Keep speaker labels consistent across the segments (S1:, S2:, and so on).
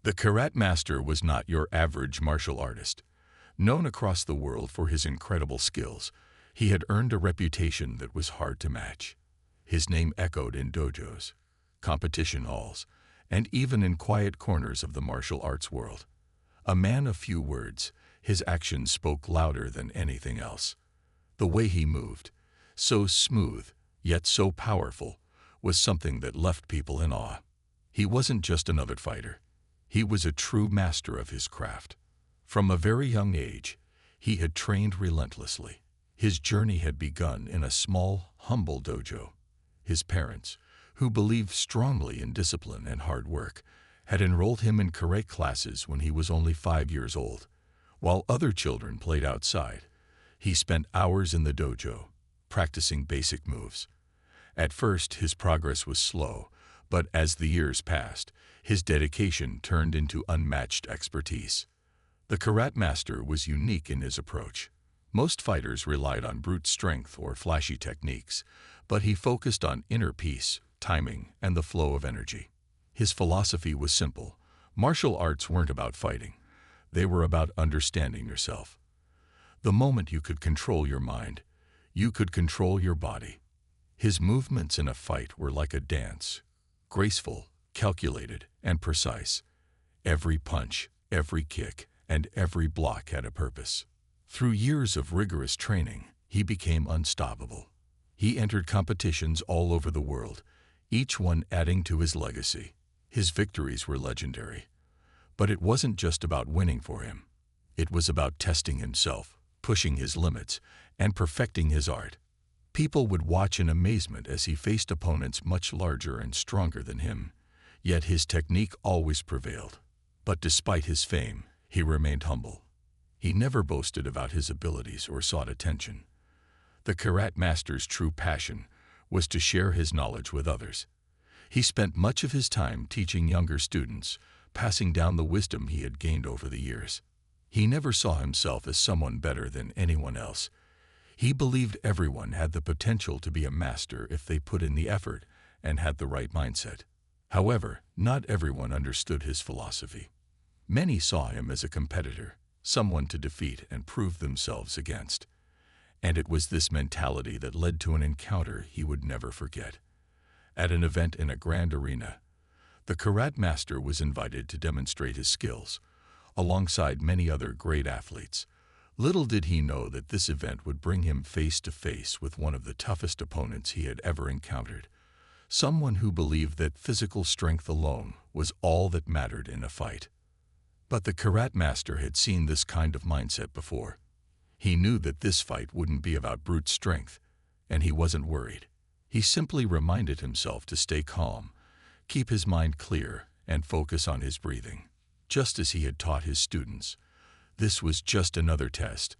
S1: The karate master was not your average martial artist. Known across the world for his incredible skills, he had earned a reputation that was hard to match. His name echoed in dojos, competition halls, and even in quiet corners of the martial arts world. A man of few words, his actions spoke louder than anything else. The way he moved, so smooth, yet so powerful, was something that left people in awe. He wasn't just another fighter. He was a true master of his craft. From a very young age, he had trained relentlessly. His journey had begun in a small, humble dojo. His parents, who believed strongly in discipline and hard work, had enrolled him in karate classes when he was only 5 years old. While other children played outside, he spent hours in the dojo, practicing basic moves. At first, his progress was slow, but as the years passed, his dedication turned into unmatched expertise. The karate master was unique in his approach. Most fighters relied on brute strength or flashy techniques, but he focused on inner peace, timing, and the flow of energy. His philosophy was simple. Martial arts weren't about fighting. They were about understanding yourself. The moment you could control your mind, you could control your body. His movements in a fight were like a dance, graceful, calculated, and precise. Every punch, every kick, and every block had a purpose. Through years of rigorous training, he became unstoppable. He entered competitions all over the world, each one adding to his legacy. His victories were legendary. But it wasn't just about winning for him. It was about testing himself, pushing his limits, and perfecting his art. People would watch in amazement as he faced opponents much larger and stronger than him. Yet his technique always prevailed. But despite his fame, he remained humble. He never boasted about his abilities or sought attention. The karate master's true passion was to share his knowledge with others. He spent much of his time teaching younger students, passing down the wisdom he had gained over the years. He never saw himself as someone better than anyone else. He believed everyone had the potential to be a master if they put in the effort and had the right mindset. However, not everyone understood his philosophy. Many saw him as a competitor, someone to defeat and prove themselves against. And it was this mentality that led to an encounter he would never forget. At an event in a grand arena, the karate master was invited to demonstrate his skills, alongside many other great athletes. Little did he know that this event would bring him face to face with one of the toughest opponents he had ever encountered, someone who believed that physical strength alone was all that mattered in a fight. But the karate master had seen this kind of mindset before. He knew that this fight wouldn't be about brute strength, and he wasn't worried. He simply reminded himself to stay calm, keep his mind clear, and focus on his breathing. Just as he had taught his students, this was just another test,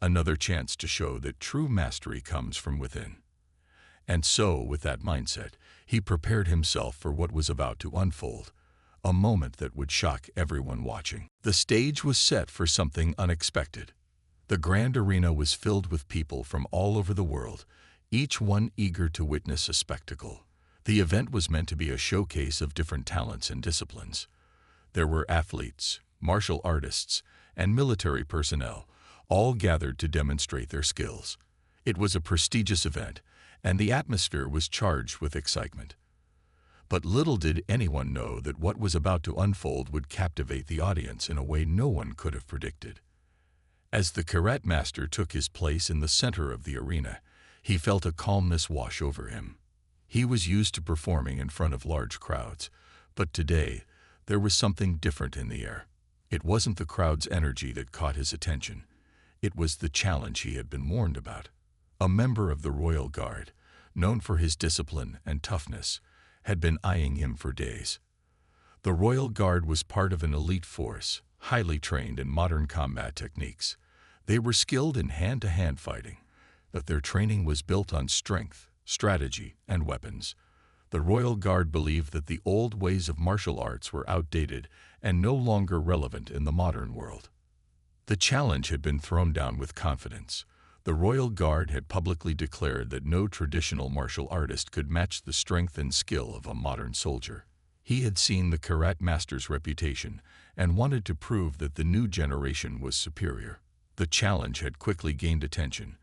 S1: another chance to show that true mastery comes from within. And so, with that mindset, he prepared himself for what was about to unfold, a moment that would shock everyone watching. The stage was set for something unexpected. The grand arena was filled with people from all over the world, each one eager to witness a spectacle. The event was meant to be a showcase of different talents and disciplines. There were athletes, martial artists, and military personnel, all gathered to demonstrate their skills. It was a prestigious event, and the atmosphere was charged with excitement. But little did anyone know that what was about to unfold would captivate the audience in a way no one could have predicted. As the karate master took his place in the center of the arena, he felt a calmness wash over him. He was used to performing in front of large crowds, but today there was something different in the air. It wasn't the crowd's energy that caught his attention. It was the challenge he had been warned about. A member of the Royal Guard, known for his discipline and toughness, had been eyeing him for days. The Royal Guard was part of an elite force, highly trained in modern combat techniques. They were skilled in hand-to-hand fighting, but their training was built on strength, strategy, and weapons. The Royal Guard believed that the old ways of martial arts were outdated and no longer relevant in the modern world. The challenge had been thrown down with confidence. The Royal Guard had publicly declared that no traditional martial artist could match the strength and skill of a modern soldier. He had seen the Karate Master's reputation and wanted to prove that the new generation was superior. The challenge had quickly gained attention,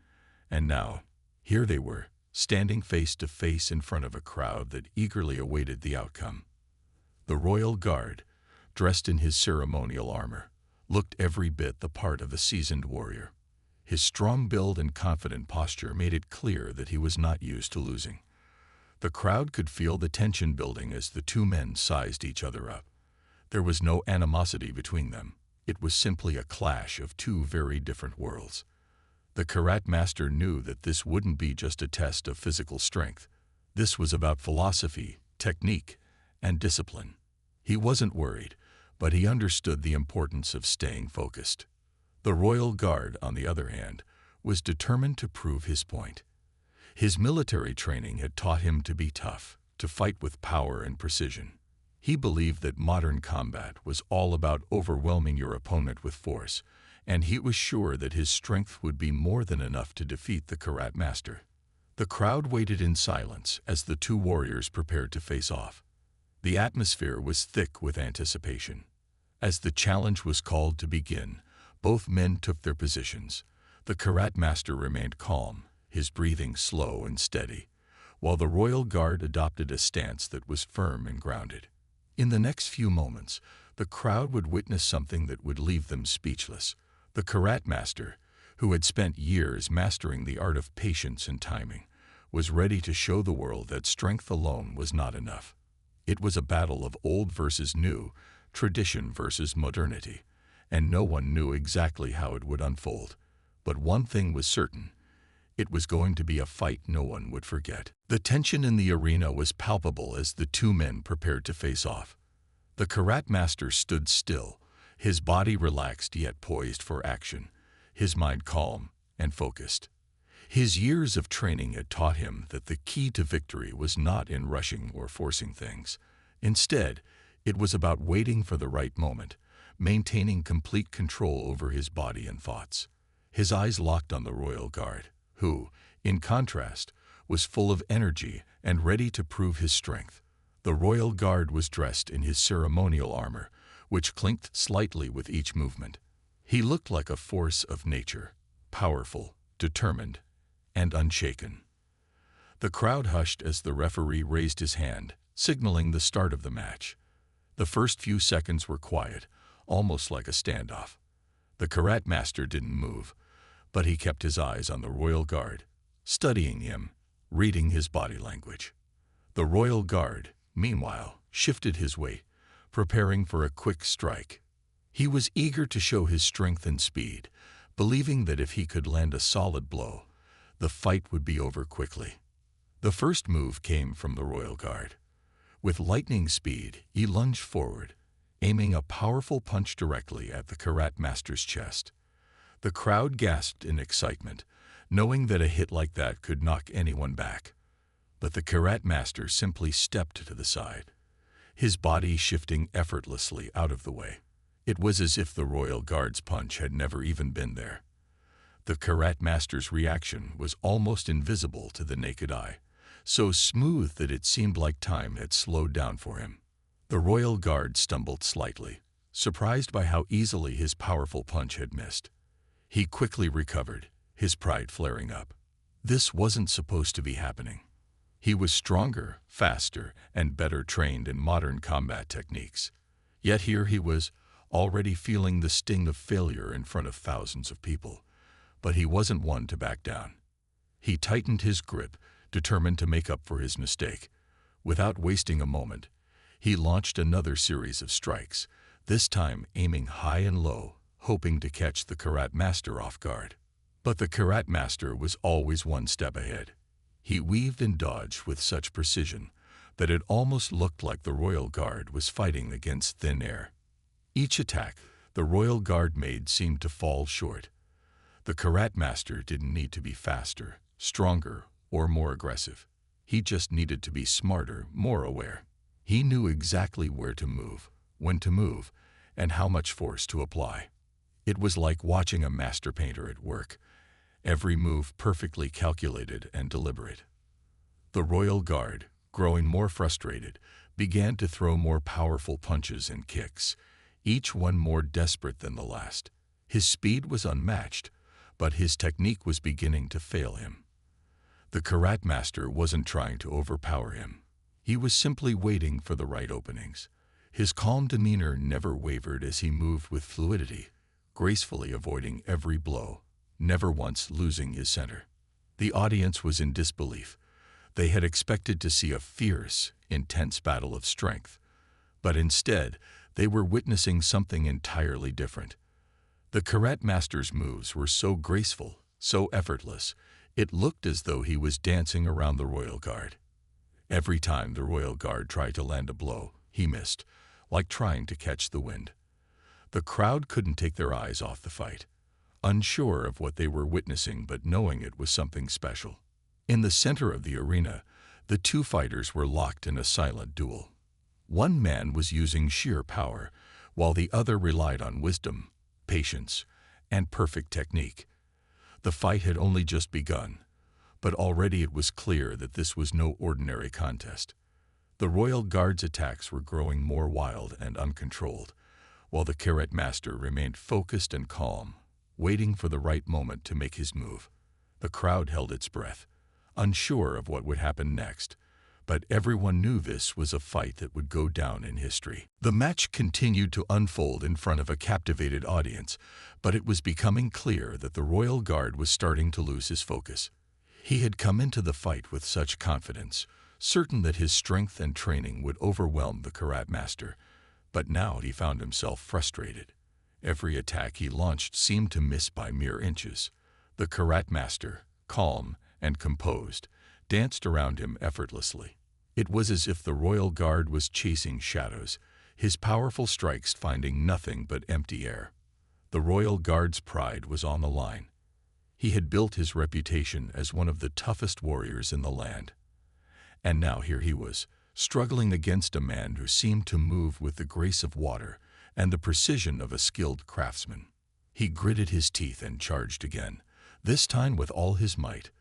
S1: and now, here they were, standing face to face in front of a crowd that eagerly awaited the outcome. The royal guard, dressed in his ceremonial armor, looked every bit the part of a seasoned warrior. His strong build and confident posture made it clear that he was not used to losing. The crowd could feel the tension building as the two men sized each other up. There was no animosity between them. It was simply a clash of two very different worlds. The Karate Master knew that this wouldn't be just a test of physical strength. This was about philosophy, technique, and discipline. He wasn't worried, but he understood the importance of staying focused. The royal guard, on the other hand, was determined to prove his point. His military training had taught him to be tough, to fight with power and precision. He believed that modern combat was all about overwhelming your opponent with force, and he was sure that his strength would be more than enough to defeat the Karate Master. The crowd waited in silence as the two warriors prepared to face off. The atmosphere was thick with anticipation. As the challenge was called to begin, both men took their positions. The Karate Master remained calm, his breathing slow and steady, while the royal guard adopted a stance that was firm and grounded. In the next few moments, the crowd would witness something that would leave them speechless. The Karate Master, who had spent years mastering the art of patience and timing, was ready to show the world that strength alone was not enough. It was a battle of old versus new, tradition versus modernity, and no one knew exactly how it would unfold. But one thing was certain: it was going to be a fight no one would forget. The tension in the arena was palpable as the two men prepared to face off. The Karate Master stood still, his body relaxed yet poised for action, his mind calm and focused. His years of training had taught him that the key to victory was not in rushing or forcing things. Instead, it was about waiting for the right moment, maintaining complete control over his body and thoughts. His eyes locked on the royal guard, who, in contrast, was full of energy and ready to prove his strength. The royal guard was dressed in his ceremonial armor, which clinked slightly with each movement. He looked like a force of nature, powerful, determined, and unshaken. The crowd hushed as the referee raised his hand, signaling the start of the match. The first few seconds were quiet, almost like a standoff. The Karate Master didn't move, but he kept his eyes on the royal guard, studying him, reading his body language. The royal guard, meanwhile, shifted his weight, preparing for a quick strike. He was eager to show his strength and speed, believing that if he could land a solid blow, the fight would be over quickly. The first move came from the royal guard. With lightning speed, he lunged forward, aiming a powerful punch directly at the Karate Master's chest. The crowd gasped in excitement, knowing that a hit like that could knock anyone back. But the Karate Master simply stepped to the side, his body shifting effortlessly out of the way. It was as if the royal guard's punch had never even been there. The Karate Master's reaction was almost invisible to the naked eye, so smooth that it seemed like time had slowed down for him. The royal guard stumbled slightly, surprised by how easily his powerful punch had missed. He quickly recovered, his pride flaring up. This wasn't supposed to be happening. He was stronger, faster, and better trained in modern combat techniques. Yet here he was, already feeling the sting of failure in front of thousands of people. But he wasn't one to back down. He tightened his grip, determined to make up for his mistake. Without wasting a moment, he launched another series of strikes, this time aiming high and low, hoping to catch the Karate Master off guard. But the Karate Master was always one step ahead. He weaved and dodged with such precision that it almost looked like the royal guard was fighting against thin air. Each attack the royal guard made seemed to fall short. The Karate Master didn't need to be faster, stronger, or more aggressive. He just needed to be smarter, more aware. He knew exactly where to move, when to move, and how much force to apply. It was like watching a master painter at work, every move perfectly calculated and deliberate. The royal guard, growing more frustrated, began to throw more powerful punches and kicks, each one more desperate than the last. His speed was unmatched, but his technique was beginning to fail him. The karate master wasn't trying to overpower him. He was simply waiting for the right openings. His calm demeanor never wavered as he moved with fluidity, gracefully avoiding every blow, never once losing his center. The audience was in disbelief. They had expected to see a fierce, intense battle of strength, but instead, they were witnessing something entirely different. The karate master's moves were so graceful, so effortless, it looked as though he was dancing around the royal guard. Every time the royal guard tried to land a blow, he missed, like trying to catch the wind. The crowd couldn't take their eyes off the fight, unsure of what they were witnessing but knowing it was something special. In the center of the arena, the two fighters were locked in a silent duel. One man was using sheer power, while the other relied on wisdom, patience, and perfect technique. The fight had only just begun, but already it was clear that this was no ordinary contest. The royal guard's attacks were growing more wild and uncontrolled, while the karate master remained focused and calm, waiting for the right moment to make his move. The crowd held its breath, unsure of what would happen next, but everyone knew this was a fight that would go down in history. The match continued to unfold in front of a captivated audience, but it was becoming clear that the royal guard was starting to lose his focus. He had come into the fight with such confidence, certain that his strength and training would overwhelm the karate master, but now he found himself frustrated. Every attack he launched seemed to miss by mere inches. The karate master, calm and composed, danced around him effortlessly. It was as if the royal guard was chasing shadows, his powerful strikes finding nothing but empty air. The royal guard's pride was on the line. He had built his reputation as one of the toughest warriors in the land. And now here he was, struggling against a man who seemed to move with the grace of water and the precision of a skilled craftsman. He gritted his teeth and charged again, this time with all his might,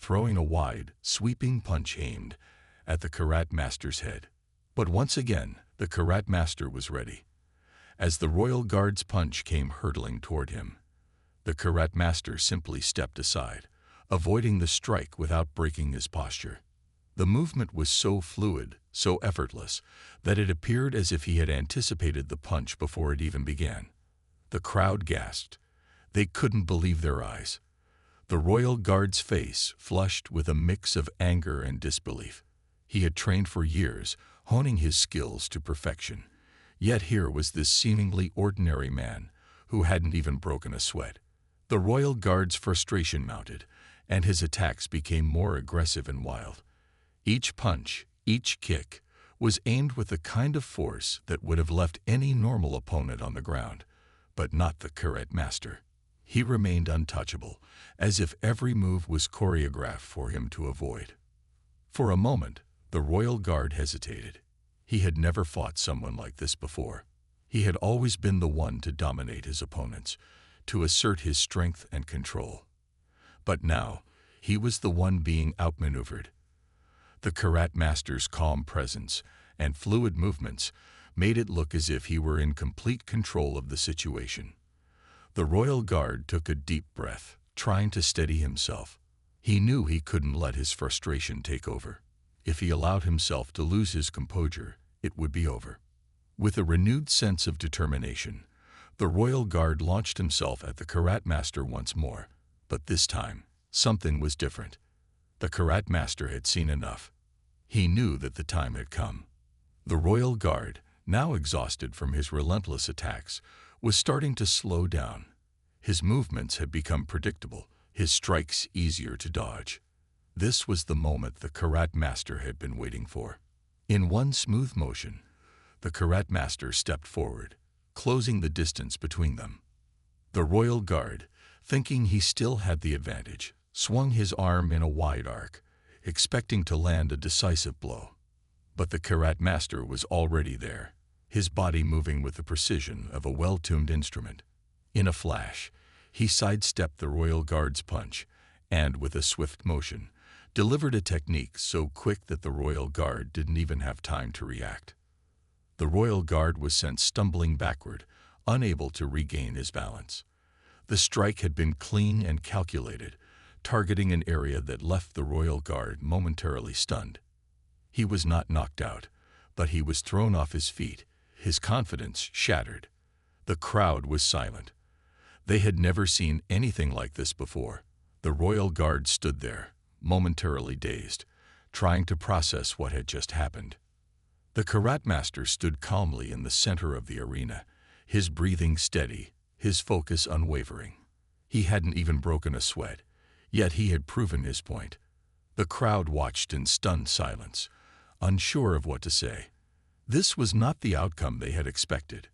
S1: throwing a wide, sweeping punch aimed at the karate master's head. But once again, the karate master was ready. As the royal guard's punch came hurtling toward him, the karate master simply stepped aside, avoiding the strike without breaking his posture. The movement was so fluid, so effortless, that it appeared as if he had anticipated the punch before it even began. The crowd gasped. They couldn't believe their eyes. The royal guard's face flushed with a mix of anger and disbelief. He had trained for years, honing his skills to perfection. Yet here was this seemingly ordinary man who hadn't even broken a sweat. The royal guard's frustration mounted, and his attacks became more aggressive and wild. Each punch, each kick, was aimed with the kind of force that would have left any normal opponent on the ground, but not the karate master. He remained untouchable, as if every move was choreographed for him to avoid. For a moment, the royal guard hesitated. He had never fought someone like this before. He had always been the one to dominate his opponents, to assert his strength and control. But now, he was the one being outmaneuvered. The karate master's calm presence and fluid movements made it look as if he were in complete control of the situation. The royal guard took a deep breath, trying to steady himself. He knew he couldn't let his frustration take over. If he allowed himself to lose his composure, it would be over. With a renewed sense of determination, the royal guard launched himself at the karate master once more, but this time, something was different. The karate master had seen enough. He knew that the time had come. The royal guard, now exhausted from his relentless attacks, was starting to slow down. His movements had become predictable, his strikes easier to dodge. This was the moment the karate master had been waiting for. In one smooth motion, the karate master stepped forward, closing the distance between them. The royal guard, thinking he still had the advantage, swung his arm in a wide arc, expecting to land a decisive blow. But the karate master was already there, his body moving with the precision of a well-tuned instrument. In a flash, he sidestepped the royal guard's punch, and with a swift motion, delivered a technique so quick that the royal guard didn't even have time to react. The royal guard was sent stumbling backward, unable to regain his balance. The strike had been clean and calculated, targeting an area that left the royal guard momentarily stunned. He was not knocked out, but he was thrown off his feet, his confidence shattered. The crowd was silent. They had never seen anything like this before. The royal guard stood there, momentarily dazed, trying to process what had just happened. The karate master stood calmly in the center of the arena, his breathing steady, his focus unwavering. He hadn't even broken a sweat, yet he had proven his point. The crowd watched in stunned silence, unsure of what to say. This was not the outcome they had expected.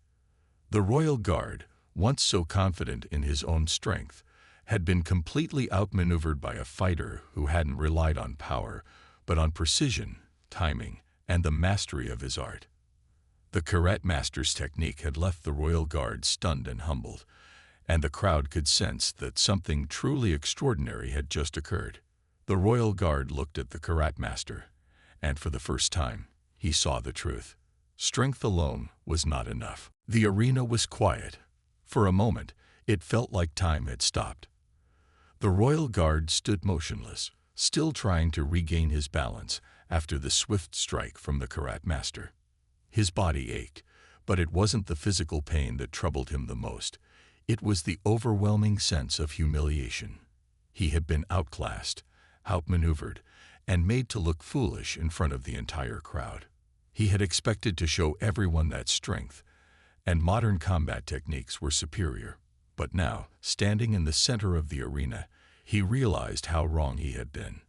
S1: The royal guard, once so confident in his own strength, had been completely outmaneuvered by a fighter who hadn't relied on power, but on precision, timing, and the mastery of his art. The karate master's technique had left the royal guard stunned and humbled, and the crowd could sense that something truly extraordinary had just occurred. The royal guard looked at the karate master, and for the first time, he saw the truth. Strength alone was not enough. The arena was quiet. For a moment, it felt like time had stopped. The royal guard stood motionless, still trying to regain his balance after the swift strike from the karate master. His body ached, but it wasn't the physical pain that troubled him the most. It was the overwhelming sense of humiliation. He had been outclassed, outmaneuvered, and made to look foolish in front of the entire crowd. He had expected to show everyone that strength and modern combat techniques were superior. But now, standing in the center of the arena, he realized how wrong he had been.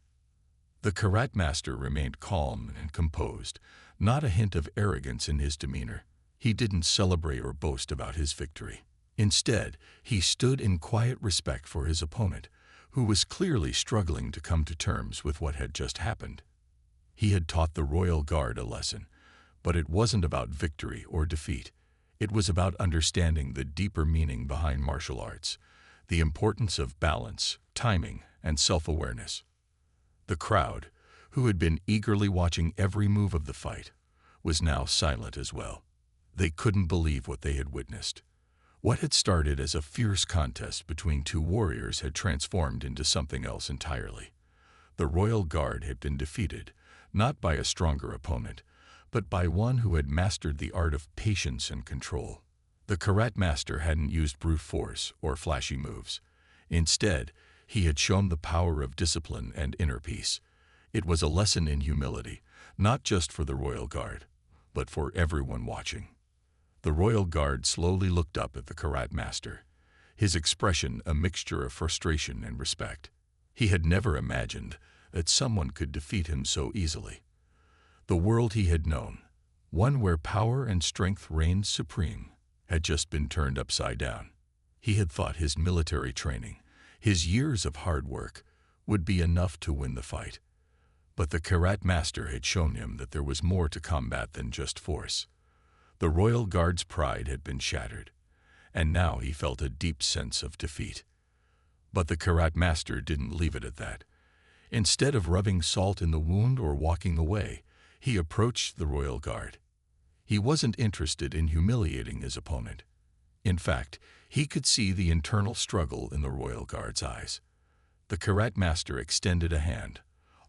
S1: The karate master remained calm and composed, not a hint of arrogance in his demeanor. He didn't celebrate or boast about his victory. Instead, he stood in quiet respect for his opponent, who was clearly struggling to come to terms with what had just happened. He had taught the royal guard a lesson, but it wasn't about victory or defeat. It was about understanding the deeper meaning behind martial arts, the importance of balance, timing, and self-awareness. The crowd, who had been eagerly watching every move of the fight, was now silent as well. They couldn't believe what they had witnessed. What had started as a fierce contest between two warriors had transformed into something else entirely. The royal guard had been defeated, not by a stronger opponent, but by one who had mastered the art of patience and control. The karate master hadn't used brute force or flashy moves. Instead, he had shown the power of discipline and inner peace. It was a lesson in humility, not just for the royal guard, but for everyone watching. The royal guard slowly looked up at the karate master, his expression a mixture of frustration and respect. He had never imagined that someone could defeat him so easily. The world he had known, one where power and strength reigned supreme, had just been turned upside down. He had thought his military training, his years of hard work, would be enough to win the fight. But the karate master had shown him that there was more to combat than just force. The royal guard's pride had been shattered, and now he felt a deep sense of defeat. But the karate master didn't leave it at that. Instead of rubbing salt in the wound or walking away, he approached the royal guard. He wasn't interested in humiliating his opponent. In fact, he could see the internal struggle in the royal guard's eyes. The karate master extended a hand,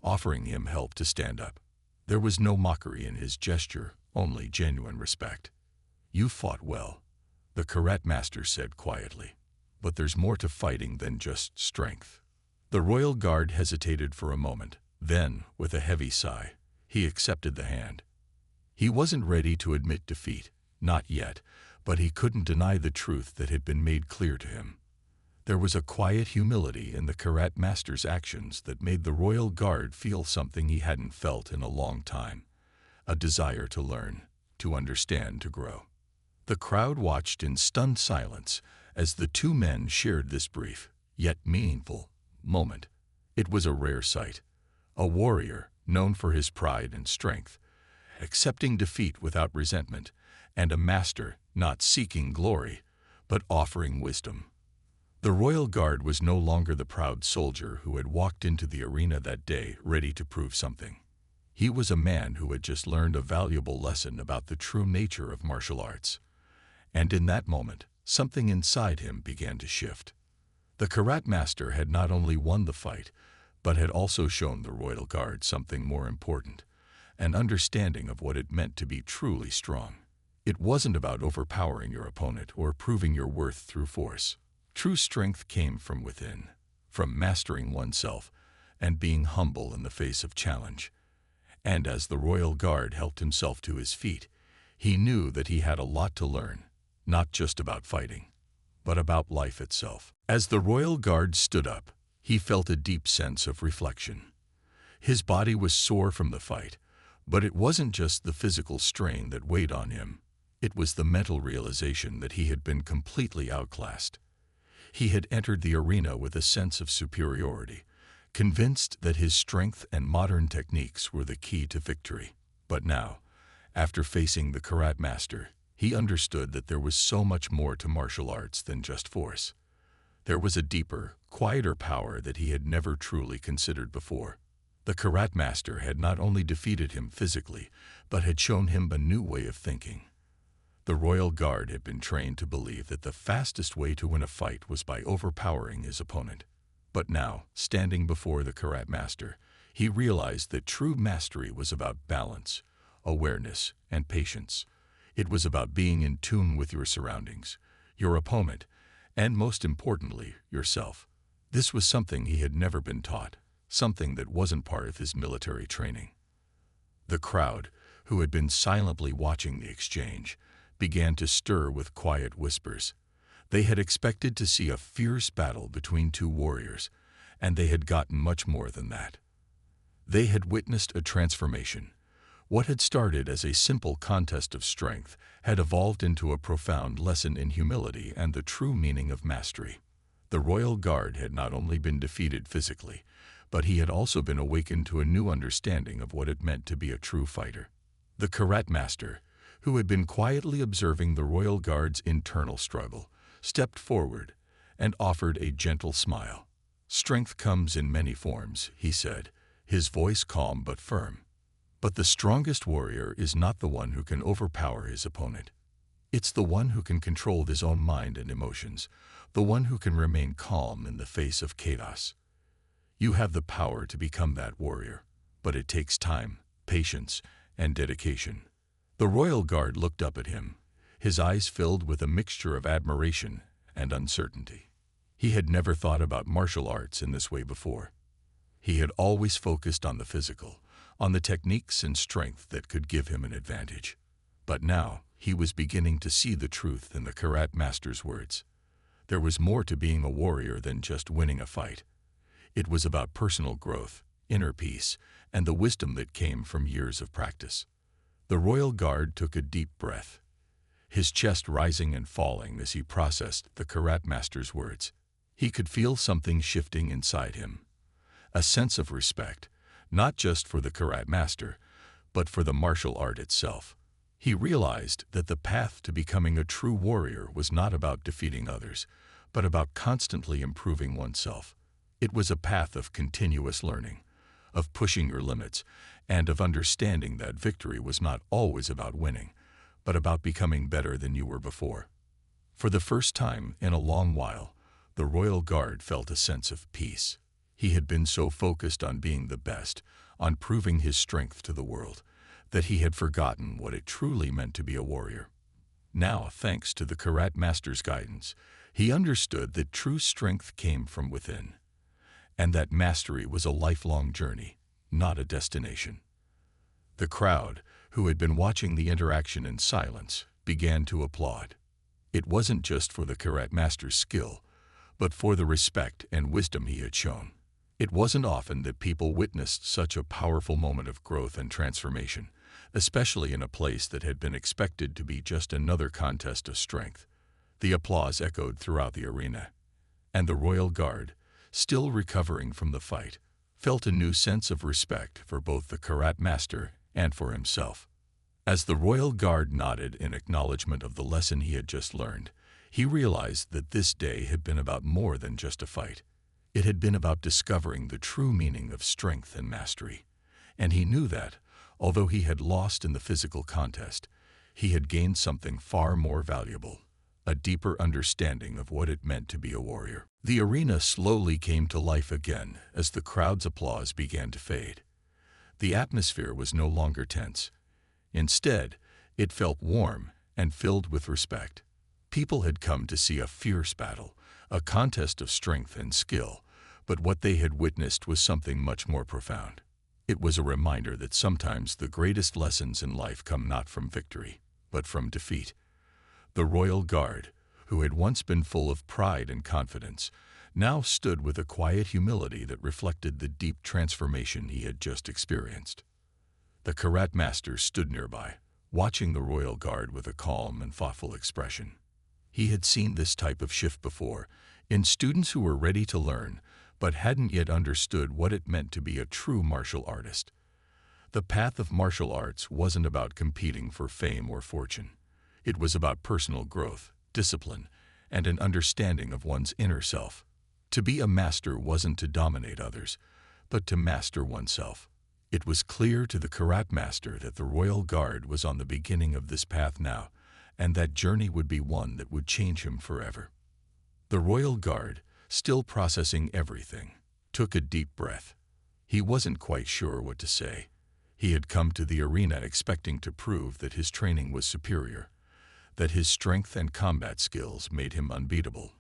S1: offering him help to stand up. There was no mockery in his gesture, only genuine respect. "You fought well," the karate master said quietly, "but there's more to fighting than just strength." The royal guard hesitated for a moment. Then, with a heavy sigh, he accepted the hand. He wasn't ready to admit defeat, not yet, but he couldn't deny the truth that had been made clear to him. There was a quiet humility in the karate master's actions that made the royal guard feel something he hadn't felt in a long time, a desire to learn, to understand, to grow. The crowd watched in stunned silence as the two men shared this brief, yet meaningful, moment. It was a rare sight. A warrior, known for his pride and strength, accepting defeat without resentment, and a master not seeking glory, but offering wisdom. The royal guard was no longer the proud soldier who had walked into the arena that day ready to prove something. He was a man who had just learned a valuable lesson about the true nature of martial arts. And in that moment, something inside him began to shift. The karate master had not only won the fight, but had also shown the royal guard something more important, an understanding of what it meant to be truly strong. It wasn't about overpowering your opponent or proving your worth through force. True strength came from within, from mastering oneself and being humble in the face of challenge. And as the royal guard helped himself to his feet, he knew that he had a lot to learn, not just about fighting, but about life itself. As the royal guard stood up, he felt a deep sense of reflection. His body was sore from the fight, but it wasn't just the physical strain that weighed on him. It was the mental realization that he had been completely outclassed. He had entered the arena with a sense of superiority, convinced that his strength and modern techniques were the key to victory. But now, after facing the karate master, he understood that there was so much more to martial arts than just force. There was a deeper, quieter power that he had never truly considered before. The karate master had not only defeated him physically, but had shown him a new way of thinking. The royal guard had been trained to believe that the fastest way to win a fight was by overpowering his opponent. But now, standing before the karate master, he realized that true mastery was about balance, awareness, and patience. It was about being in tune with your surroundings, your opponent, and most importantly, yourself. This was something he had never been taught, something that wasn't part of his military training. The crowd, who had been silently watching the exchange, began to stir with quiet whispers. They had expected to see a fierce battle between two warriors, and they had gotten much more than that. They had witnessed a transformation. What had started as a simple contest of strength had evolved into a profound lesson in humility and the true meaning of mastery. The royal guard had not only been defeated physically, but he had also been awakened to a new understanding of what it meant to be a true fighter. The karate master, who had been quietly observing the royal guard's internal struggle, stepped forward and offered a gentle smile. "Strength comes in many forms," he said, his voice calm but firm. "But the strongest warrior is not the one who can overpower his opponent. It's the one who can control his own mind and emotions, the one who can remain calm in the face of chaos. You have the power to become that warrior, but it takes time, patience, and dedication." The royal guard looked up at him, his eyes filled with a mixture of admiration and uncertainty. He had never thought about martial arts in this way before. He had always focused on the physical, on the techniques and strength that could give him an advantage. But now, he was beginning to see the truth in the karate master's words. There was more to being a warrior than just winning a fight. It was about personal growth, inner peace, and the wisdom that came from years of practice. The royal guard took a deep breath, his chest rising and falling as he processed the karate master's words. He could feel something shifting inside him, a sense of respect, not just for the karate master, but for the martial art itself. He realized that the path to becoming a true warrior was not about defeating others, but about constantly improving oneself. It was a path of continuous learning, of pushing your limits, and of understanding that victory was not always about winning, but about becoming better than you were before. For the first time in a long while, the royal guard felt a sense of peace. He had been so focused on being the best, on proving his strength to the world, that he had forgotten what it truly meant to be a warrior. Now, thanks to the karate master's guidance, he understood that true strength came from within, and that mastery was a lifelong journey, not a destination. The crowd, who had been watching the interaction in silence, began to applaud. It wasn't just for the karate master's skill, but for the respect and wisdom he had shown. It wasn't often that people witnessed such a powerful moment of growth and transformation, especially in a place that had been expected to be just another contest of strength. The applause echoed throughout the arena, and the royal guard, still recovering from the fight, felt a new sense of respect for both the karate master and for himself. As the royal guard nodded in acknowledgement of the lesson he had just learned, He realized that this day had been about more than just a fight. It had been about discovering the true meaning of strength and mastery. And he knew that, although he had lost in the physical contest, he had gained something far more valuable, a deeper understanding of what it meant to be a warrior. The arena slowly came to life again as the crowd's applause began to fade. The atmosphere was no longer tense. Instead, it felt warm and filled with respect. People had come to see a fierce battle, a contest of strength and skill, but what they had witnessed was something much more profound. It was a reminder that sometimes the greatest lessons in life come not from victory, but from defeat. The royal guard, who had once been full of pride and confidence, now stood with a quiet humility that reflected the deep transformation he had just experienced. The karate master stood nearby, watching the royal guard with a calm and thoughtful expression. He had seen this type of shift before, in students who were ready to learn, but hadn't yet understood what it meant to be a true martial artist. The path of martial arts wasn't about competing for fame or fortune. It was about personal growth, discipline, and an understanding of one's inner self. To be a master wasn't to dominate others, but to master oneself. It was clear to the karate master that the royal guard was on the beginning of this path now, and that journey would be one that would change him forever. The royal guard, still processing everything, took a deep breath. He wasn't quite sure what to say. He had come to the arena expecting to prove that his training was superior, that his strength and combat skills made him unbeatable.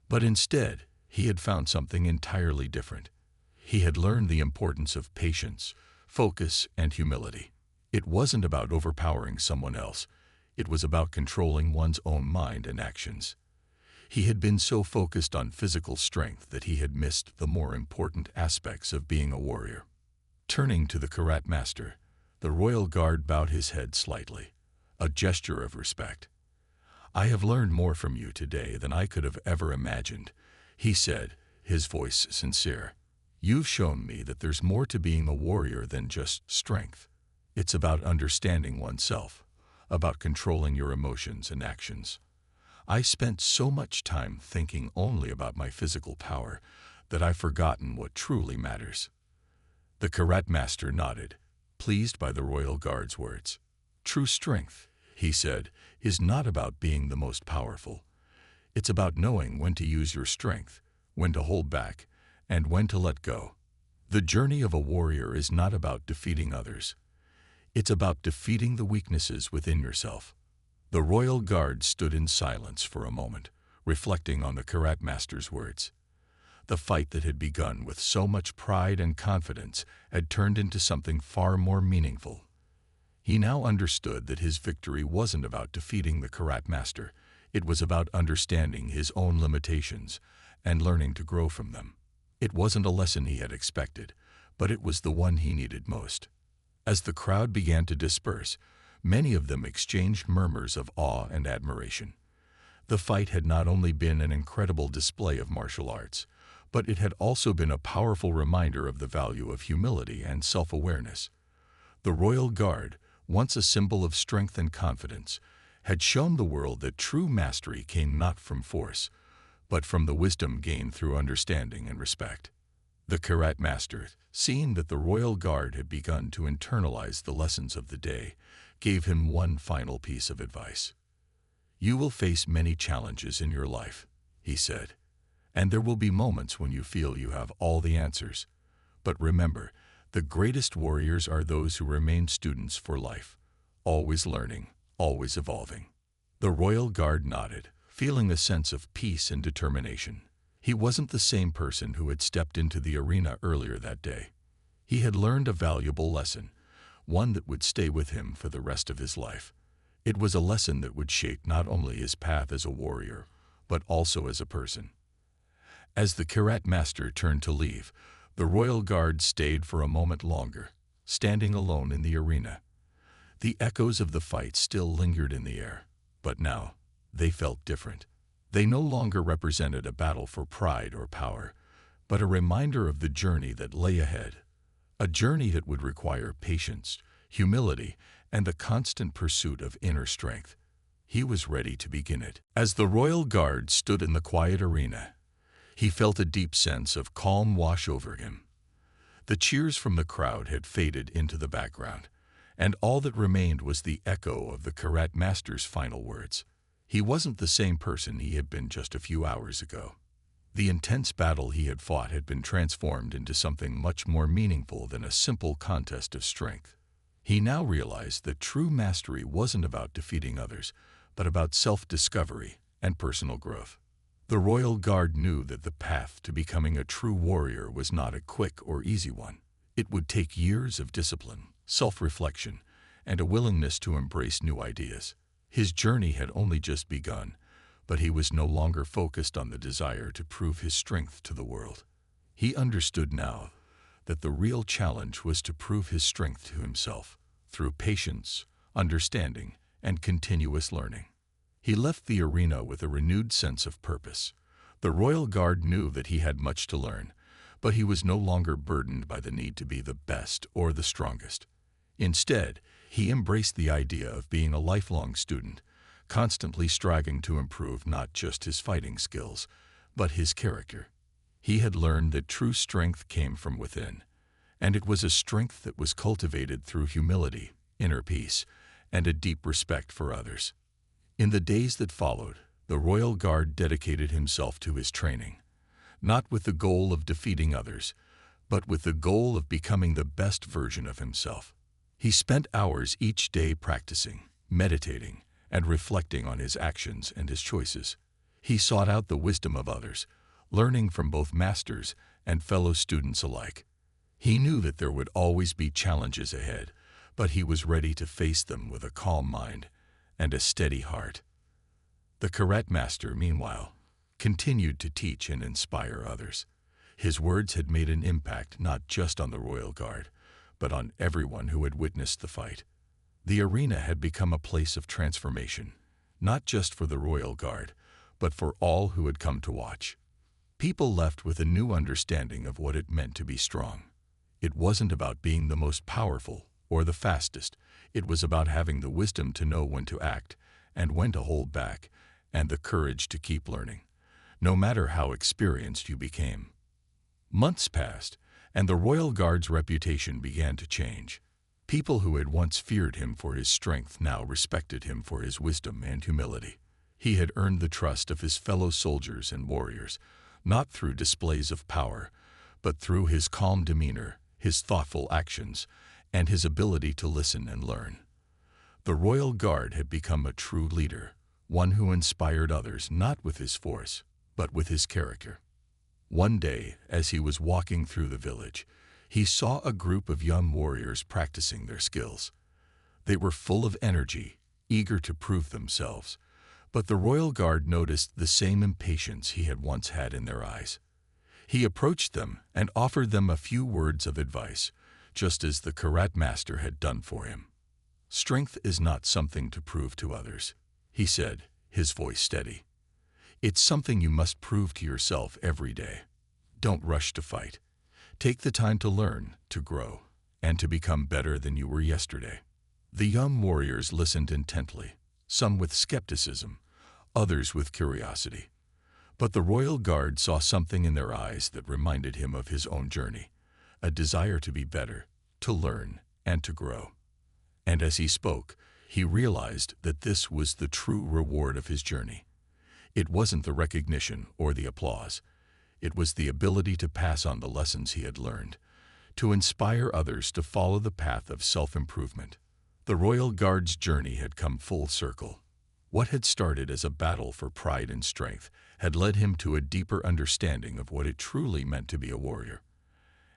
S1: But instead, he had found something entirely different. He had learned the importance of patience, focus, and humility. It wasn't about overpowering someone else. It was about controlling one's own mind and actions. He had been so focused on physical strength that he had missed the more important aspects of being a warrior. Turning to the karate master, the royal guard bowed his head slightly, a gesture of respect. "I have learned more from you today than I could have ever imagined," he said, his voice sincere. "You've shown me that there's more to being a warrior than just strength. It's about understanding oneself, about controlling your emotions and actions. I spent so much time thinking only about my physical power that I've forgotten what truly matters." The karate master nodded, pleased by the royal guard's words. "True strength," he said, "is not about being the most powerful. It's about knowing when to use your strength, when to hold back, and when to let go. The journey of a warrior is not about defeating others. It's about defeating the weaknesses within yourself." The royal guard stood in silence for a moment, reflecting on the karate master's words. The fight that had begun with so much pride and confidence had turned into something far more meaningful. He now understood that his victory wasn't about defeating the karate master. It was about understanding his own limitations and learning to grow from them. It wasn't a lesson he had expected, but it was the one he needed most. As the crowd began to disperse, many of them exchanged murmurs of awe and admiration. The fight had not only been an incredible display of martial arts, but it had also been a powerful reminder of the value of humility and self-awareness. The royal guard, once a symbol of strength and confidence, had shown the world that true mastery came not from force, but from the wisdom gained through understanding and respect. The karate master, seeing that the royal guard had begun to internalize the lessons of the day, gave him one final piece of advice. "You will face many challenges in your life," he said, "and there will be moments when you feel you have all the answers. But remember, the greatest warriors are those who remain students for life, always learning, always evolving." The royal guard nodded, feeling a sense of peace and determination. He wasn't the same person who had stepped into the arena earlier that day. He had learned a valuable lesson, one that would stay with him for the rest of his life. It was a lesson that would shape not only his path as a warrior, but also as a person. As the karate master turned to leave, the royal guard stayed for a moment longer, standing alone in the arena. The echoes of the fight still lingered in the air, but now they felt different. They no longer represented a battle for pride or power, but a reminder of the journey that lay ahead. A journey that would require patience, humility, and the constant pursuit of inner strength. He was ready to begin it. As the royal guard stood in the quiet arena, he felt a deep sense of calm wash over him. The cheers from the crowd had faded into the background, and all that remained was the echo of the karate master's final words. He wasn't the same person he had been just a few hours ago. The intense battle he had fought had been transformed into something much more meaningful than a simple contest of strength. He now realized that true mastery wasn't about defeating others, but about self-discovery and personal growth. The royal guard knew that the path to becoming a true warrior was not a quick or easy one. It would take years of discipline, self-reflection, and a willingness to embrace new ideas. His journey had only just begun, but he was no longer focused on the desire to prove his strength to the world. He understood now that the real challenge was to prove his strength to himself through patience, understanding, and continuous learning. He left the arena with a renewed sense of purpose. The royal guard knew that he had much to learn, but he was no longer burdened by the need to be the best or the strongest. Instead, he embraced the idea of being a lifelong student, constantly striving to improve not just his fighting skills, but his character. He had learned that true strength came from within, and it was a strength that was cultivated through humility, inner peace, and a deep respect for others. In the days that followed, the royal guard dedicated himself to his training, not with the goal of defeating others, but with the goal of becoming the best version of himself. He spent hours each day practicing, meditating, and reflecting on his actions and his choices. He sought out the wisdom of others, learning from both masters and fellow students alike. He knew that there would always be challenges ahead, but he was ready to face them with a calm mind and a steady heart. The karate master, meanwhile, continued to teach and inspire others. His words had made an impact not just on the royal guard, but on everyone who had witnessed the fight. The arena had become a place of transformation, not just for the royal guard, but for all who had come to watch. People left with a new understanding of what it meant to be strong. It wasn't about being the most powerful or the fastest. It was about having the wisdom to know when to act and when to hold back, and the courage to keep learning, no matter how experienced you became. Months passed, and the royal guard's reputation began to change. People who had once feared him for his strength now respected him for his wisdom and humility. He had earned the trust of his fellow soldiers and warriors, not through displays of power, but through his calm demeanor, his thoughtful actions, and his ability to listen and learn. The royal guard had become a true leader, one who inspired others not with his force, but with his character. One day, as he was walking through the village, he saw a group of young warriors practicing their skills. They were full of energy, eager to prove themselves, but the royal guard noticed the same impatience he had once had in their eyes. He approached them and offered them a few words of advice, just as the karate master had done for him. "Strength is not something to prove to others," he said, his voice steady. "It's something you must prove to yourself every day. Don't rush to fight. Take the time to learn, to grow, and to become better than you were yesterday." The young warriors listened intently, some with skepticism, others with curiosity. But the royal guard saw something in their eyes that reminded him of his own journey, a desire to be better, to learn, and to grow. And as he spoke, he realized that this was the true reward of his journey. It wasn't the recognition or the applause. It was the ability to pass on the lessons he had learned, to inspire others to follow the path of self-improvement. The royal guard's journey had come full circle. What had started as a battle for pride and strength had led him to a deeper understanding of what it truly meant to be a warrior.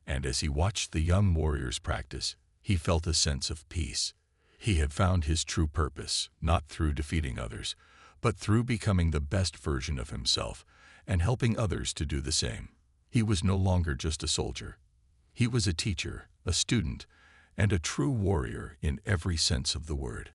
S1: And as he watched the young warriors practice, he felt a sense of peace. He had found his true purpose, not through defeating others, but through becoming the best version of himself and helping others to do the same. He was no longer just a soldier. He was a teacher, a student, and a true warrior in every sense of the word.